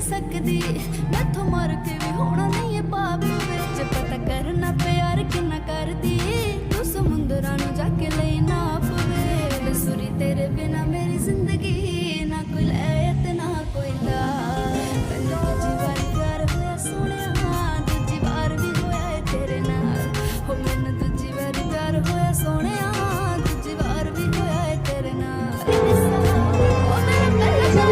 सकदी मैथों मर के भी होना नहीं है पाप विच पता करना प्यार किन्ना करदी तू समुंदरां नूं जाके ले नाप वे बेसुरी तेरे बिना मेरी जिंदगी ना कोई लै ते ना कोई ला तैनूं दूजी वारी प्यार होया सोहणिया दूजी वार भी होया है तेरे नाल हो मैनूं दूजी वारी प्यार होया सोहणिया दूजी वार भी होया है तेरे नाल ओ मेरा पहला